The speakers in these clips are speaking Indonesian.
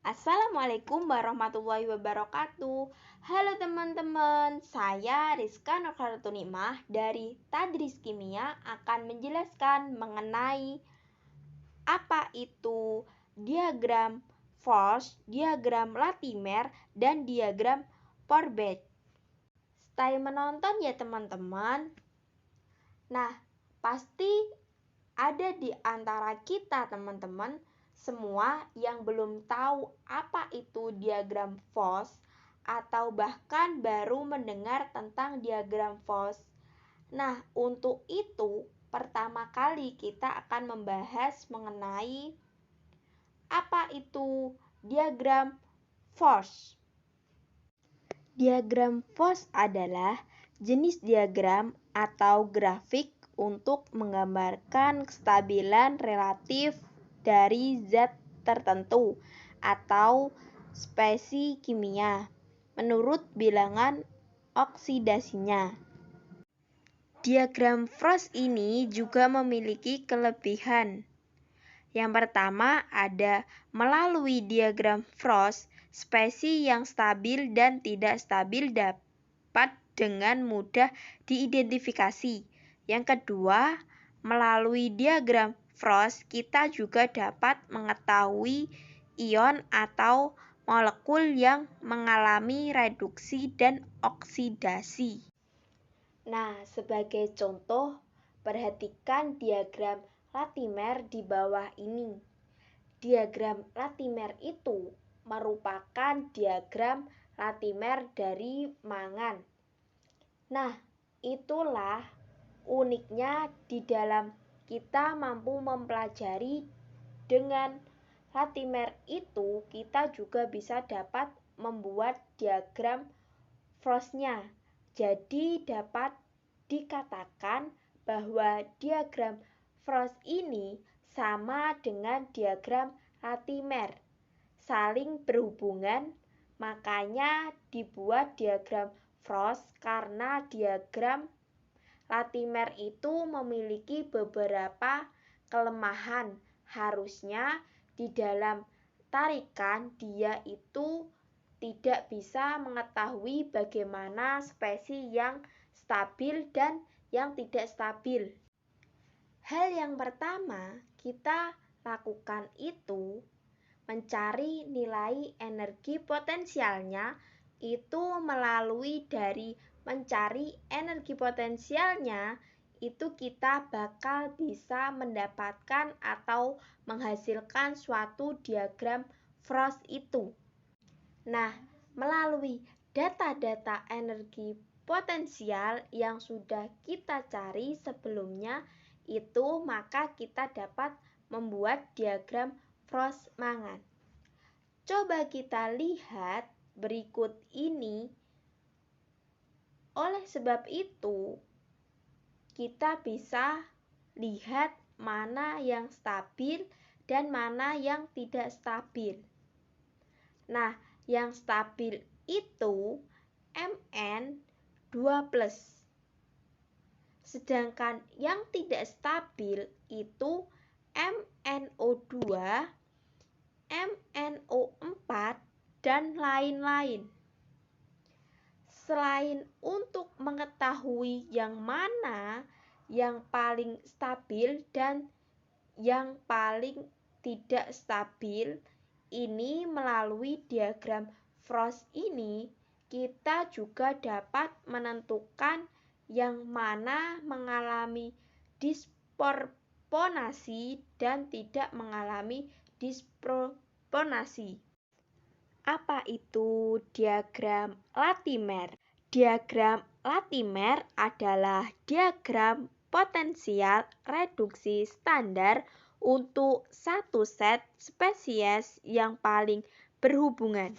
Assalamualaikum warahmatullahi wabarakatuh. Halo teman-teman, saya Rizka Nurhalitunimah dari Tadris Kimia akan menjelaskan mengenai apa itu diagram Force, diagram Latimer, dan diagram Forbes. Stay menonton ya teman-teman. Nah, pasti ada di antara kita teman-teman semua yang belum tahu apa itu diagram Foss atau bahkan baru mendengar tentang diagram Foss. Nah, untuk itu pertama kali kita akan membahas mengenai apa itu diagram Foss. Diagram Foss adalah jenis diagram atau grafik untuk menggambarkan kestabilan relatif dari zat tertentu atau spesies kimia menurut bilangan oksidasinya. Diagram Foss ini juga memiliki kelebihan. Yang pertama ada melalui diagram Foss, spesies yang stabil dan tidak stabil dapat dengan mudah diidentifikasi. Yang kedua, melalui diagram Foss kita juga dapat mengetahui ion atau molekul yang mengalami reduksi dan oksidasi. Nah, sebagai contoh, perhatikan diagram Latimer di bawah ini. Diagram Latimer itu merupakan diagram Latimer dari mangan. Nah, itulah uniknya di dalam kita mampu mempelajari dengan Latimer itu kita juga bisa dapat membuat diagram Foss-nya. Jadi dapat dikatakan bahwa diagram Foss ini sama dengan diagram Latimer, saling berhubungan, makanya dibuat diagram Foss karena diagram Latimer itu memiliki beberapa kelemahan. Harusnya di dalam tarikan dia itu tidak bisa mengetahui bagaimana spesies yang stabil dan yang tidak stabil. Hal yang pertama kita lakukan itu mencari nilai energi potensialnya itu melalui dari mencari energi potensialnya itu kita bakal bisa mendapatkan atau menghasilkan suatu diagram Foss itu. Nah, melalui data-data energi potensial yang sudah kita cari sebelumnya itu maka kita dapat membuat diagram Foss mangan. Coba kita lihat berikut ini. Oleh sebab itu, kita bisa lihat mana yang stabil dan mana yang tidak stabil. Nah, yang stabil itu Mn2+. Sedangkan yang tidak stabil itu MnO2, MnO4, dan lain-lain. Selain untuk mengetahui yang mana yang paling stabil dan yang paling tidak stabil, ini melalui diagram Foss ini kita juga dapat menentukan yang mana mengalami disproporsi dan tidak mengalami disproporsi. Apa itu diagram Latimer? Diagram Latimer adalah diagram potensial reduksi standar untuk satu set spesies yang paling berhubungan.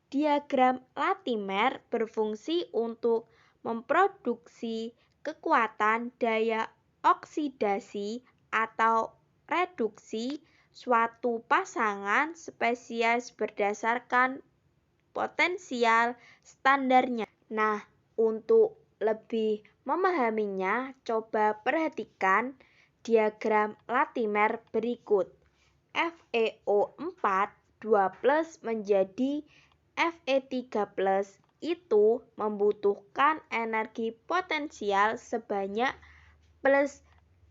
Diagram Latimer berfungsi untuk memproduksi kekuatan daya oksidasi atau reduksi suatu pasangan spesies berdasarkan potensial standarnya. Nah, untuk lebih memahaminya, coba perhatikan diagram Latimer berikut. FeO4 2+ menjadi Fe3+ itu membutuhkan energi potensial sebanyak plus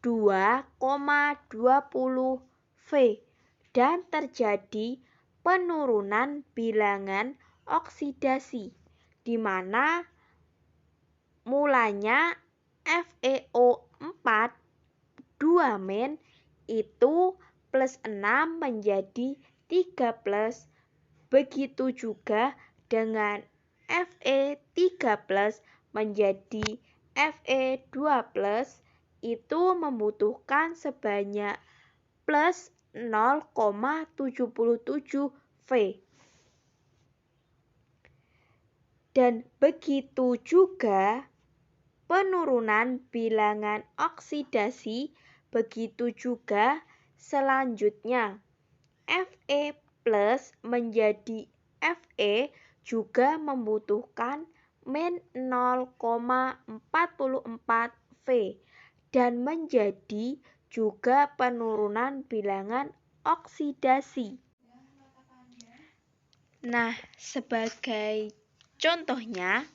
2,20 V dan terjadi penurunan bilangan oksidasi di mana mulanya FeO4 2- itu plus 6 menjadi 3+, begitu juga dengan Fe3+ menjadi Fe2+ itu membutuhkan sebanyak plus 0,77 V. Dan begitu juga penurunan bilangan oksidasi, begitu juga selanjutnya. Fe+ menjadi Fe juga membutuhkan min 0,44 V dan menjadi juga penurunan bilangan oksidasi. Nah, sebagai contohnya,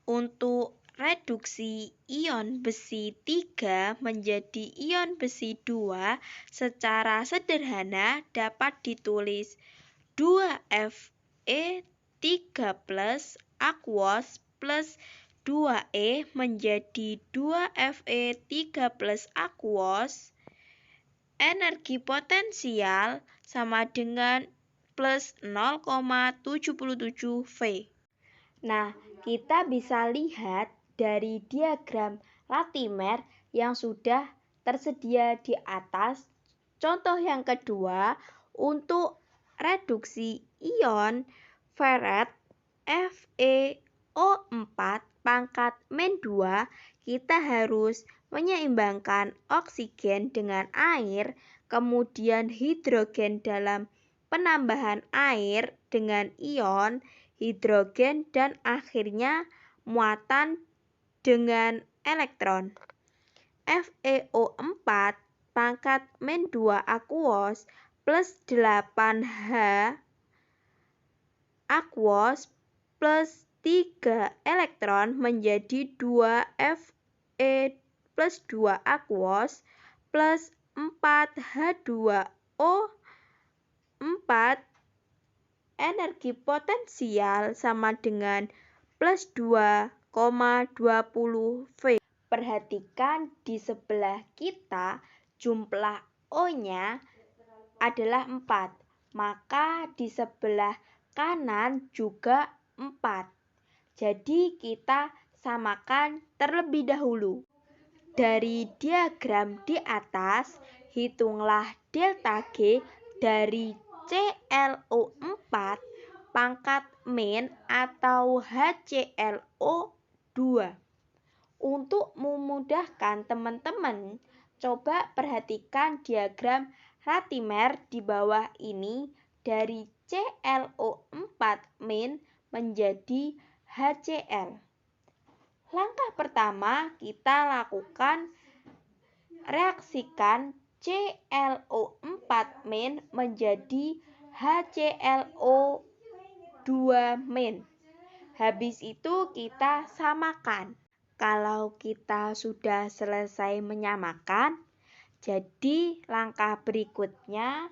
untuk reduksi ion besi 3 menjadi ion besi 2 secara sederhana dapat ditulis 2Fe3+ aquos plus 2E menjadi 2Fe3+ aquos. Energi potensial sama dengan plus 0,77 V. Nah, kita bisa lihat dari diagram Latimer yang sudah tersedia di atas. Contoh yang kedua, untuk reduksi ion ferret FeO4 pangkat -2, kita harus menyeimbangkan oksigen dengan air, kemudian hidrogen dalam penambahan air dengan ion hidrogen, dan akhirnya muatan dengan elektron. FeO4 pangkat -2 aquos plus 8H aquos plus 3 elektron menjadi 2Fe+2 aquos plus 4H2O4. Energi potensial sama dengan plus 2,20 V. Perhatikan di sebelah kita jumlah O-nya adalah 4, maka di sebelah kanan juga 4. Jadi kita samakan terlebih dahulu. Dari diagram di atas, hitunglah delta G dari ClO4 pangkat min atau HClO2. Untuk memudahkan teman-teman, coba perhatikan diagram Latimer di bawah ini dari ClO4 min menjadi HCl. Langkah pertama kita lakukan reaksikan ClO4 min menjadi HClO2 min. Habis itu kita samakan. Kalau kita sudah selesai menyamakan, jadi langkah berikutnya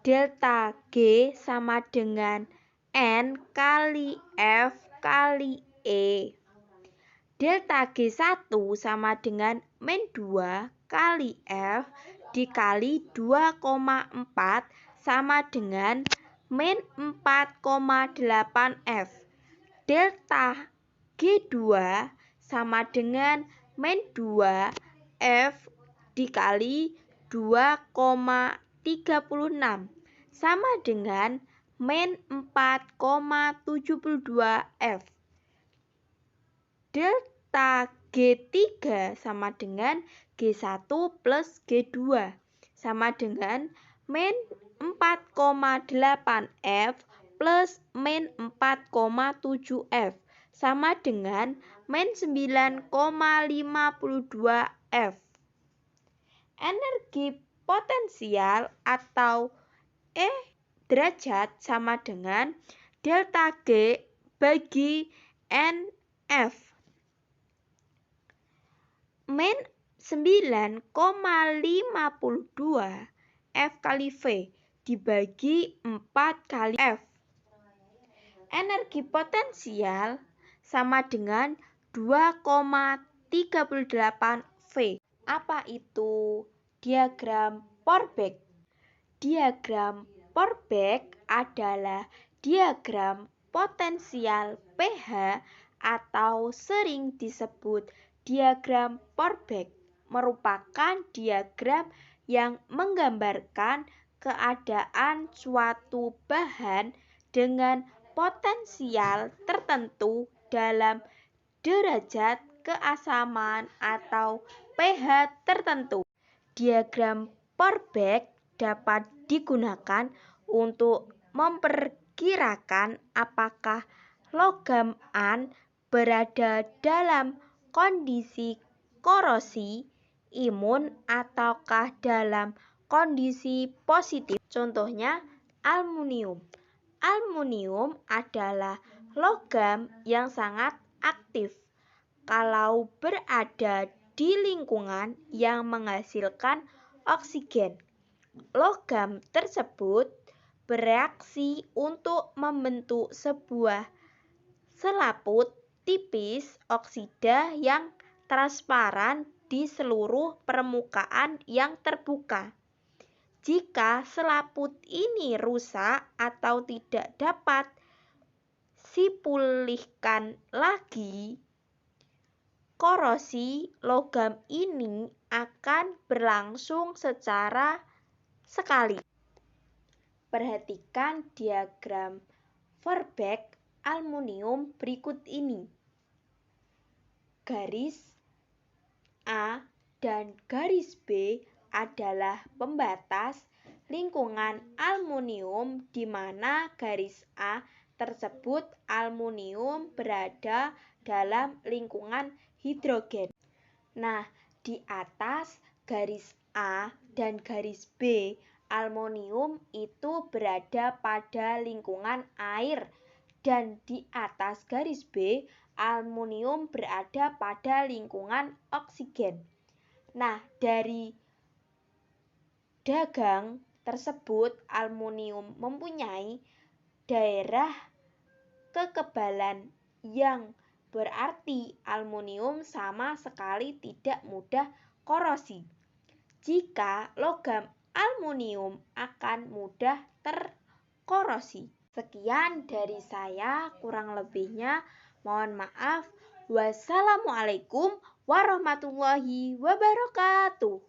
delta G sama dengan N kali F kali E. Delta G1 sama dengan min 2 kali F dikali 2,4 sama dengan min 4,8 F. Delta G2 sama dengan min 2 F dikali 2,36 sama dengan min 4,72 F. Delta G3 sama dengan G1 plus G2 sama dengan min 4,8 F plus min 4,7 F sama dengan min 9,52 F. Energi potensial atau E derajat sama dengan delta G bagi NF. Min 9,52 F kali V dibagi 4 kali F. Energi potensial sama dengan 2,38 V. Apa itu diagram Porbach? Diagram Porbach adalah diagram potensial pH atau sering disebut diagram Porbach, merupakan diagram yang menggambarkan keadaan suatu bahan dengan potensial tertentu dalam derajat keasaman atau pH tertentu. Diagram Porbach dapat digunakan untuk memperkirakan apakah logam an berada dalam kondisi korosi, imun, ataukah dalam kondisi positif. Contohnya aluminium. Aluminium adalah logam yang sangat aktif kalau berada di lingkungan yang menghasilkan oksigen. Logam tersebut bereaksi untuk membentuk sebuah selaput tipis oksida yang transparan di seluruh permukaan yang terbuka. Jika selaput ini rusak atau tidak dapat dipulihkan lagi, korosi logam ini akan berlangsung secara sekali. Perhatikan diagram Porbach aluminium berikut ini. Garis A dan garis B adalah pembatas lingkungan aluminium di mana garis A tersebut aluminium berada dalam lingkungan hidrogen. Nah, di atas garis A dan garis B, aluminium itu berada pada lingkungan air, dan di atas garis B, aluminium berada pada lingkungan oksigen. Nah, dari diagram tersebut, aluminium mempunyai daerah kekebalan yang berarti aluminium sama sekali tidak mudah korosi. Jika logam aluminium akan mudah terkorosi. Sekian dari saya, kurang lebihnya mohon maaf. Wassalamualaikum warahmatullahi wabarakatuh.